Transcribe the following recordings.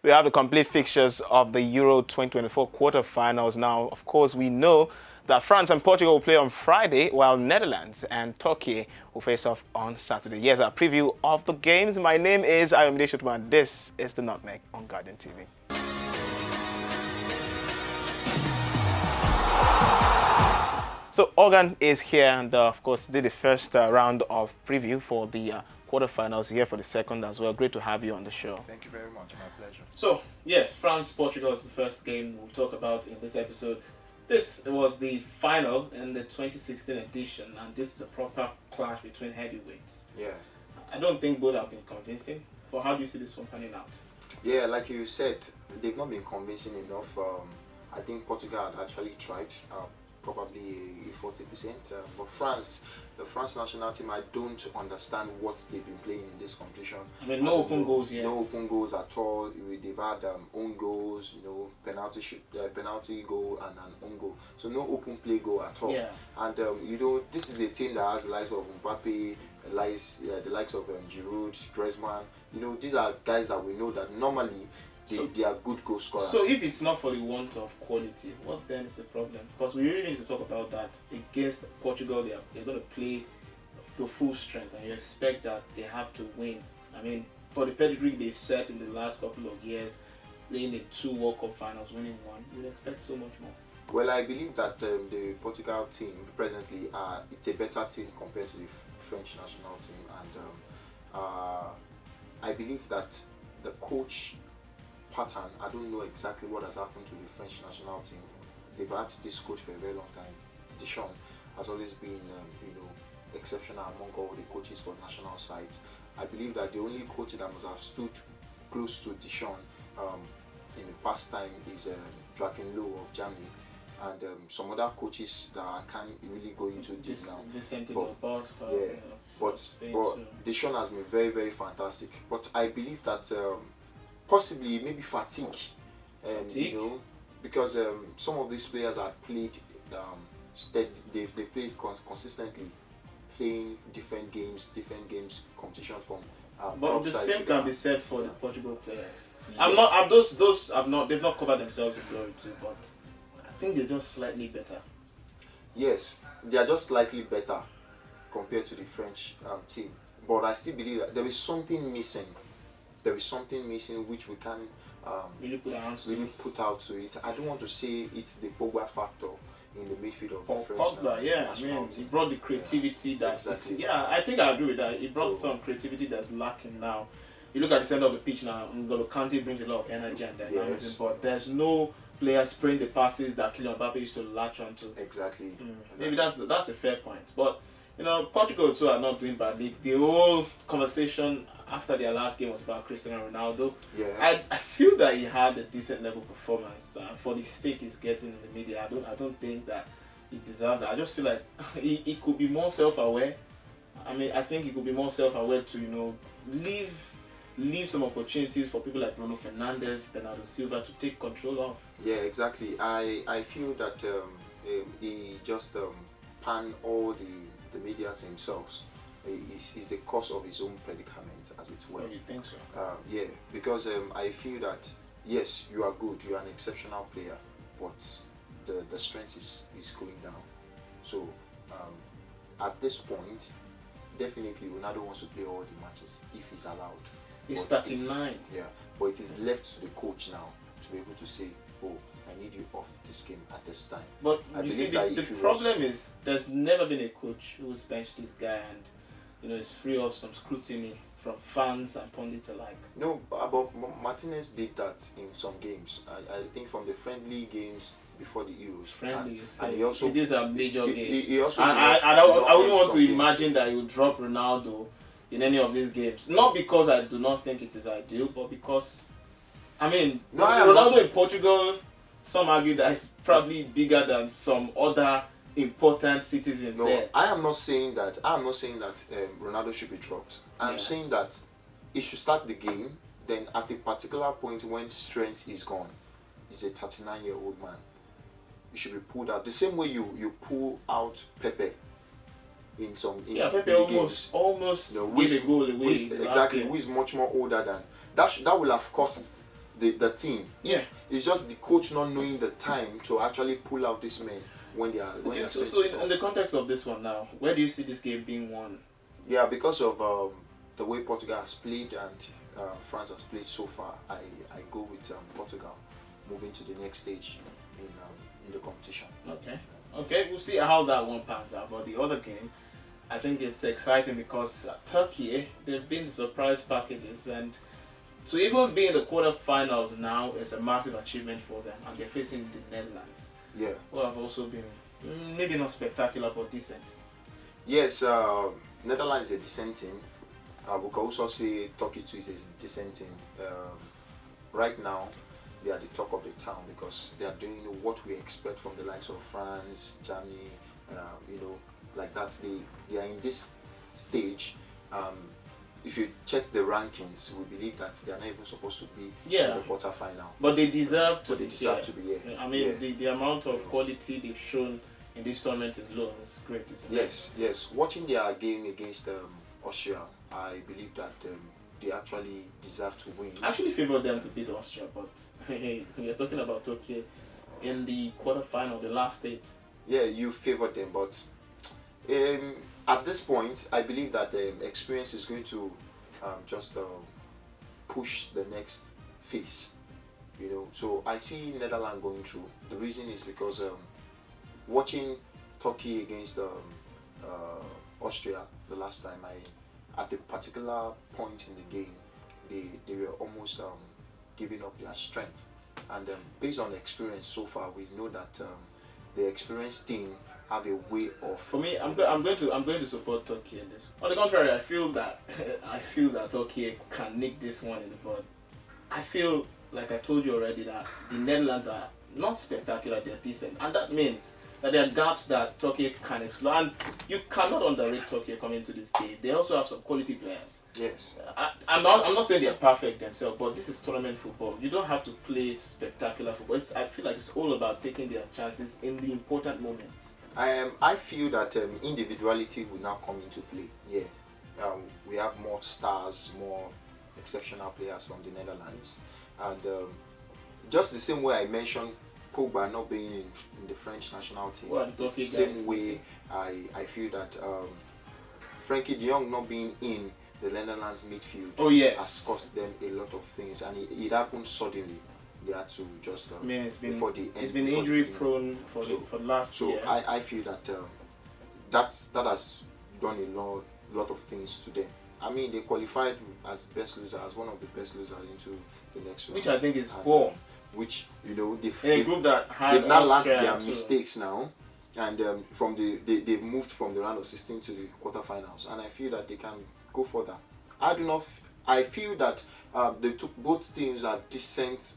We have the complete fixtures of the Euro 2024 quarterfinals now. Of course, we know that France and Portugal will play on Friday, while Netherlands and Turkey will face off on Saturday. Here's our preview of the games. My name is Ayomide, and this is the Nutmeg on GuardianTV. So Hogan is here and of course did the first round of preview for the quarterfinals, here for the second as well. Great to have you on the show. Thank you very much, my pleasure. So yes, France-Portugal is the first game we'll talk about in this episode. This was the final in the 2016 edition, and this is a proper clash between heavyweights. Yeah. I don't think both have been convincing, but how do you see this one panning out? Yeah, like you said, they've not been convincing enough. I think Portugal had actually tried, probably a 40%. But France, the France national team, I don't understand what they've been playing in this competition. I mean, no open goals yet. No open goals at all. They've had own goals, penalty goal and an own goal. So no open play goal at all. Yeah. And this is a team that has the likes of Mbappe, the likes of Giroud, Griezmann. These are guys that we know that normally they are good goal scorers. So if it's not for the want of quality, what then is the problem? Because we really need to talk about that. Against Portugal, they're going to play to full strength, and you expect that they have to win. I mean, for the pedigree they've set in the last couple of years, playing in 2 World Cup finals, winning 1, you'd expect so much more. Well, I believe that the Portugal team presently, it's a better team compared to the French national team, and I believe that the coach pattern, I don't know exactly what has happened to the French national team. They've had this coach for a very long time. Deschamps has always been, exceptional among all the coaches for national sides. I believe that the only coach that must have stood close to Deschamps in the past time is Joachim Löw of Germany, and some other coaches that I can't really go into deep now. But Deschamps has been very, very fantastic. But I believe that possibly maybe fatigue, because some of these players have played they've played consistently, playing different games, competition from. But the same can be said for the Portugal players. Yes. They've not covered themselves in glory too, but I think they're just slightly better. Yes, they are just slightly better compared to the French team. But I still believe that there is something missing. There is something missing which we can really put out to it. I don't want to say it's the Pogba factor in the midfield of the French national team. He brought the creativity I think I agree with that. He brought some creativity that's lacking now. You look at the center of the pitch now, N'Golo Kante brings a lot of energy and dynamism, but there's no player spraying the passes that Kylian Mbappe used to latch onto. Exactly. Maybe that's a fair point. But Portugal too are not doing badly. The whole conversation after their last game was about Cristiano Ronaldo. Yeah. I feel that he had a decent level performance for the stake he's getting in the media. I don't think that he deserves that. I just feel like he could be more self-aware. I mean, I think he could be more self-aware to leave some opportunities for people like Bruno Fernandes, Bernardo Silva to take control of. Yeah, exactly. I feel that he just panned all the media to himself. Is the cause of his own predicament, as it were. Oh, you think so? Yeah, because I feel that yes, you are good, you are an exceptional player, but the strength is going down. So at this point, definitely Ronaldo wants to play all the matches if he's allowed. He's 39. Yeah, but it is left to the coach now to be able to say, oh, I need you off this game at this time. But you see, the problem is there's never been a coach who's benched this guy and is free of some scrutiny from fans and pundits alike. No, but Martinez did that in some games. I think from the friendly games before the Euros. And he also, these are major games. He also I wouldn't want to imagine that he would drop Ronaldo in any of these games. Not because I do not think it is ideal, but because Ronaldo in Portugal, some argue that it's probably bigger than some other important citizens there. I am not saying that. Ronaldo should be dropped. I'm saying that he should start the game. Then at a particular point when strength is gone, he's a 39-year-old man. He should be pulled out. The same way you pull out Pepe in Pepe almost gave a goal away. Exactly. Who is much more older than that? That will have cost the team. Yeah. It's just the coach not knowing the time to actually pull out these men when they are. So in the context of this one now, where do you see this game being won? Yeah, because of the way Portugal has played and France has played so far, I go with Portugal moving to the next stage in the competition. Okay, we'll see how that one pans out. But the other game, I think it's exciting because Turkey, they've been the surprise packages, and to even be in the quarterfinals now is a massive achievement for them, and they're facing the Netherlands. Yeah. Who have also been maybe not spectacular but decent. Yes, Netherlands is a decent team. We can also say Turkey too is a decent team. Right now, they are the talk of the town because they are doing what we expect from the likes of France, Germany, like that. They are in this stage. If you check the rankings, we believe that they are not even supposed to be in the quarterfinal. But they deserve to. To be here. I mean, the amount of quality they've shown in this tournament alone is great, isn't it? Yes. Watching their game against Austria, I believe that they actually deserve to win. I actually favor them to beat Austria, but we are talking about Turkey in the quarterfinal, the last stage. Yeah, you favor them, but at this point, I believe that the experience is going to just push the next phase. So I see Netherlands going through. The reason is because watching Turkey against Austria the last time, at a particular point in the game, they were almost giving up their strength. And based on the experience so far, we know that the experienced team have a way of. For me, I'm going to support Turkey in this. On the contrary, I feel that Turkey can nick this one in the bud. I feel like I told you already that the Netherlands are not spectacular; they're decent, and that means that there are gaps that Turkey can explore. And you cannot underrate Turkey coming to this day. They also have some quality players. Yes. I'm not saying they're perfect themselves, but this is tournament football. You don't have to play spectacular football. I feel like it's all about taking their chances in the important moments. I feel that individuality will now come into play. Yeah, we have more stars, more exceptional players from the Netherlands, and just the same way I mentioned Pogba not being in the French national team. The same way I feel that Frankie de Jong not being in the Netherlands midfield has cost them a lot of things, and it happened suddenly. They had to just it's been injury prone for the last year. So I feel that that has done a lot of things to them. I mean, they qualified as best loser, as one of the best losers into the next round, which I think is poor. Which they've now learned their mistakes now, and they've moved from the round of 16 to the quarterfinals, and I feel that they can go further. I feel that both teams are decent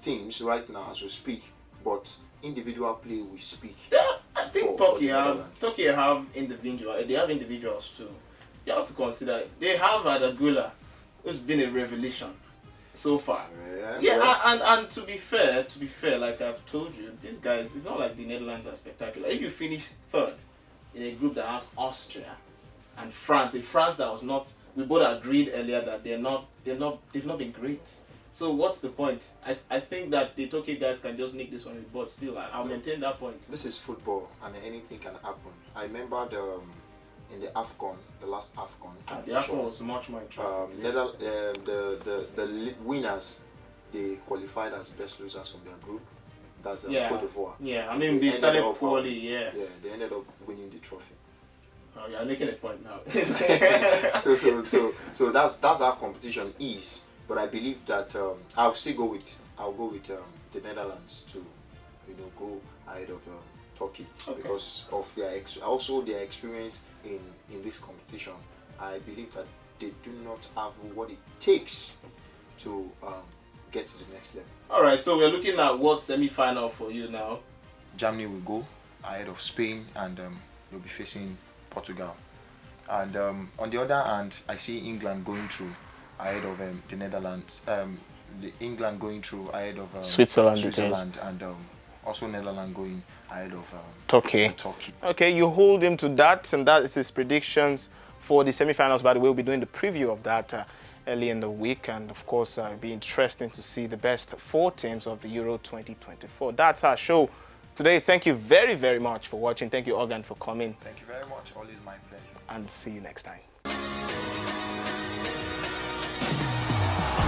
teams right now as we speak, but individual play we speak. I think Turkey have individuals too. You have to consider they have Adagula, who's been a revelation so far. And to be fair, like I've told you, these guys, it's not like the Netherlands are spectacular. If you finish third in a group that has Austria and France, a France that was not, we both agreed earlier that they've not been great. So what's the point? I think that the Turkey guys can just nick this one, but still, I'll maintain that point. This is football, and anything can happen. I remember in the AFCON, the last AFCON. The AFCON was much more interesting. The winners, they qualified as best losers from their group. That's Cote d'Ivoire. Yeah, I mean they started poorly. Yes. Yeah, they ended up winning the trophy. Oh, you're making a point now. so that's how competition is. But I believe that I'll go with the Netherlands to go ahead of Turkey because of their experience in this competition. I believe that they do not have what it takes to get to the next level. All right, so we're looking at what semi-final for you now. Germany will go ahead of Spain, and they'll be facing Portugal. And on the other hand, I see England going through ahead of the Netherlands. England going through ahead of Switzerland and also Netherlands going ahead of Turkey. Okay, you hold him to that, and that is his predictions for the semi-finals. By the way, we'll be doing the preview of that early in the week, and of course it'll be interesting to see the best 4 teams of the Euro 2024. That's our show today. Thank you very, very much for watching. Thank you, Hogan, for coming. Thank you very much. Always my pleasure. And see you next time.